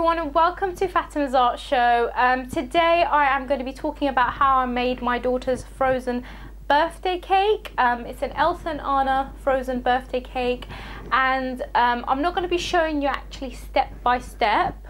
everyone and welcome to Fatema's Art Show. Today I am going to be talking about how I made my daughter's Frozen birthday cake. It's an Elsa and Anna Frozen birthday cake, and I'm not going to be showing you actually step by step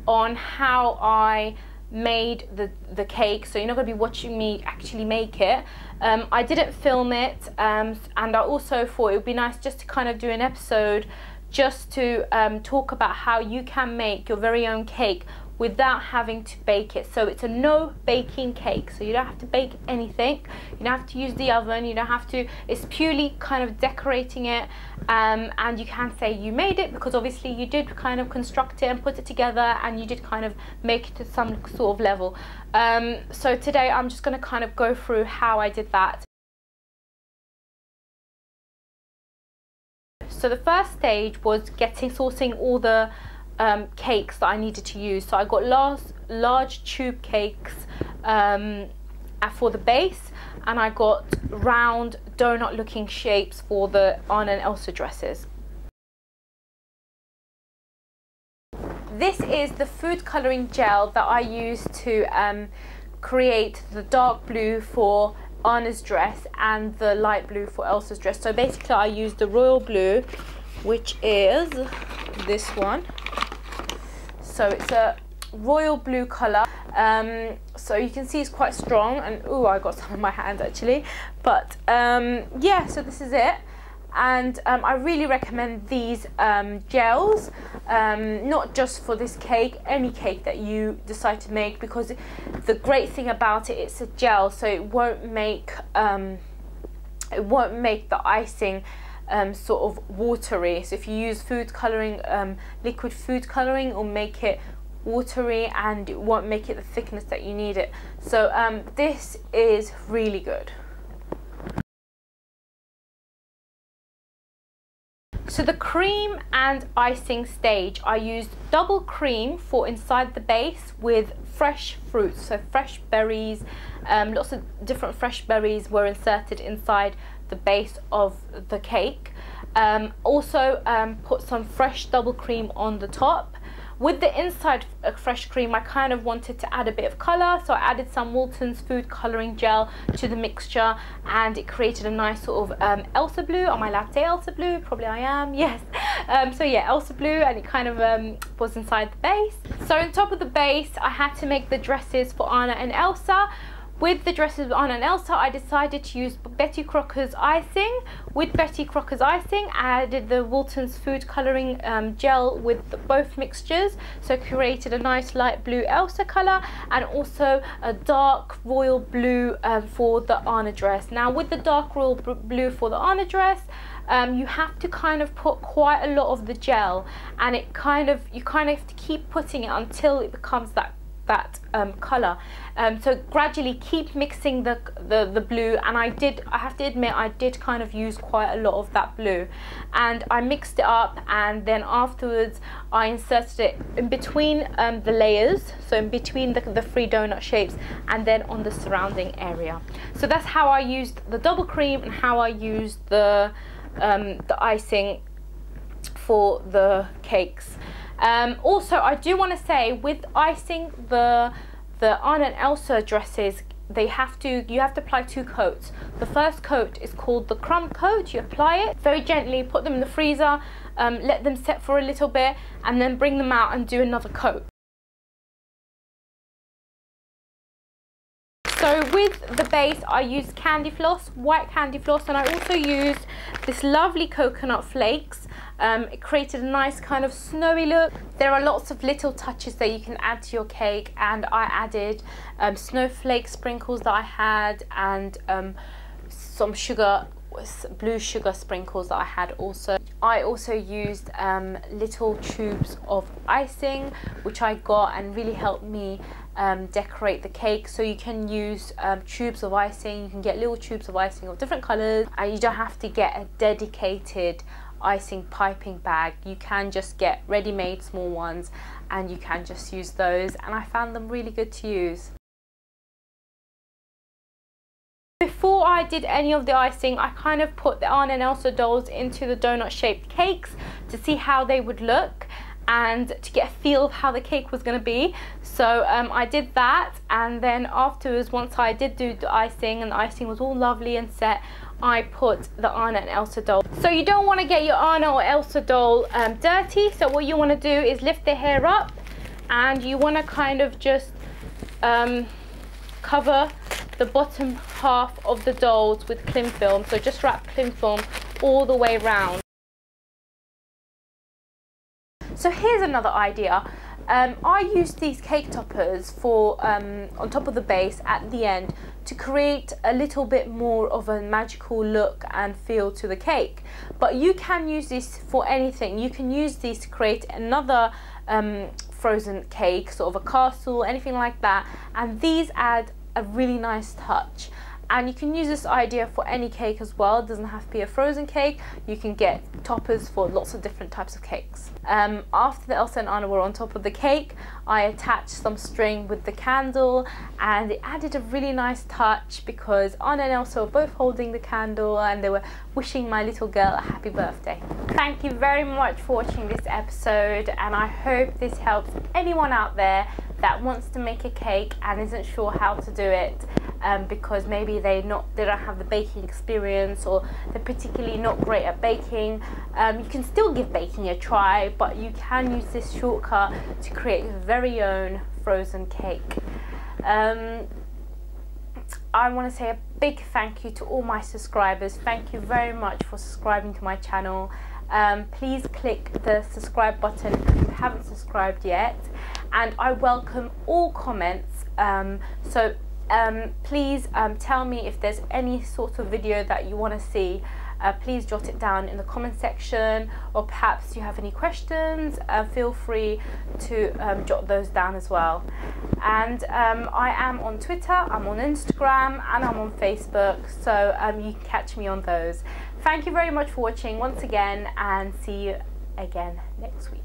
on how I made the cake, so you're not going to be watching me actually make it. I didn't film it, and I also thought it would be nice just to kind of do an episode just to talk about how you can make your very own cake without having to bake it. So it's a no baking cake, so you don't have to bake anything, you don't have to use the oven, you don't have to, it's purely kind of decorating it, and you can say you made it because obviously you did kind of construct it and put it together and you did kind of make it to some sort of level. So today I'm just going to kind of go through how I did that. So the first stage was sourcing all the cakes that I needed to use. So I got large tube cakes for the base, and I got round donut looking shapes for the Anna and Elsa dresses. This is the food colouring gel that I used to create the dark blue for Anna's dress and the light blue for Elsa's dress. So basically I used the royal blue, which is this one. So it's a royal blue colour, so you can see it's quite strong, and oh, I got some on my hand actually, but yeah, so this is it. And I really recommend these gels, not just for this cake, any cake that you decide to make, because the great thing about it, it's a gel, so it won't make the icing sort of watery. So if you use food colouring, liquid food colouring, it'll make it watery and it won't make it the thickness that you need it. So this is really good. So the cream and icing stage, I used double cream for inside the base with fresh fruits, so fresh berries, lots of different fresh berries were inserted inside the base of the cake. Also put some fresh double cream on the top. With the inside fresh cream, I kind of wanted to add a bit of colour, so I added some Walton's food colouring gel to the mixture, and it created a nice sort of Elsa blue. Am I allowed to say Elsa blue? Probably I am, yes. So yeah, Elsa blue, and it kind of was inside the base. So on top of the base, I had to make the dresses for Anna and Elsa. With the dresses of Anna and Elsa, I decided to use Betty Crocker's icing. With Betty Crocker's icing, I added the Walton's food colouring gel with both mixtures, so created a nice light blue Elsa colour and also a dark royal blue for the Anna dress. Now with the dark royal blue for the Anna dress, you have to kind of put quite a lot of the gel, and you kind of have to keep putting it until it becomes that colour. So gradually keep mixing the blue, and I have to admit I did kind of use quite a lot of that blue, and I mixed it up, and then afterwards I inserted it in between the layers, so in between the three donut shapes, and then on the surrounding area. So that's how I used the double cream and how I used the icing for the cakes. Also, I do want to say, with icing the Anna and Elsa dresses, you have to apply 2 coats. The first coat is called the crumb coat. You apply it very gently, put them in the freezer, let them set for a little bit, and then bring them out and do another coat. So with the base, I used candy floss, white candy floss, and I also used this lovely coconut flakes. It created a nice kind of snowy look. There are lots of little touches that you can add to your cake, and I added snowflake sprinkles that I had, and some blue sugar sprinkles that I had also. I also used little tubes of icing, which I got and really helped me decorate the cake. So you can use tubes of icing, you can get little tubes of icing of different colours, and you don't have to get a dedicated icing piping bag. You can just get ready-made small ones, and you can just use those, and I found them really good to use. Before I did any of the icing, I kind of put the Anna and Elsa dolls into the donut shaped cakes to see how they would look, and to get a feel of how the cake was going to be. So I did that, and then afterwards, once I did do the icing and the icing was all lovely and set, I put the Anna and Elsa doll. So you don't want to get your Anna or Elsa doll dirty, so what you want to do is lift the hair up, and you want to kind of just cover the bottom half of the dolls with cling film. So just wrap cling film all the way around. So here's another idea. I use these cake toppers for on top of the base at the end to create a little bit more of a magical look and feel to the cake. But you can use this for anything. You can use these to create another frozen cake, sort of a castle, anything like that, and these add a really nice touch. And you can use this idea for any cake as well. It doesn't have to be a frozen cake. You can get toppers for lots of different types of cakes. After the Elsa and Anna were on top of the cake, I attached some string with the candle, and it added a really nice touch because Anna and Elsa were both holding the candle and they were wishing my little girl a happy birthday. Thank you very much for watching this episode, and I hope this helps anyone out there that wants to make a cake and isn't sure how to do it. Because maybe they don't have the baking experience, or they're particularly not great at baking. You can still give baking a try, but you can use this shortcut to create your very own frozen cake. I want to say a big thank you to all my subscribers. Thank you very much for subscribing to my channel. Please click the subscribe button if you haven't subscribed yet, and I welcome all comments. Please tell me if there's any sort of video that you want to see. Please jot it down in the comment section, or perhaps you have any questions, feel free to jot those down as well. And I am on Twitter, I'm on Instagram, and I'm on Facebook, so you can catch me on those. Thank you very much for watching once again, and see you again next week.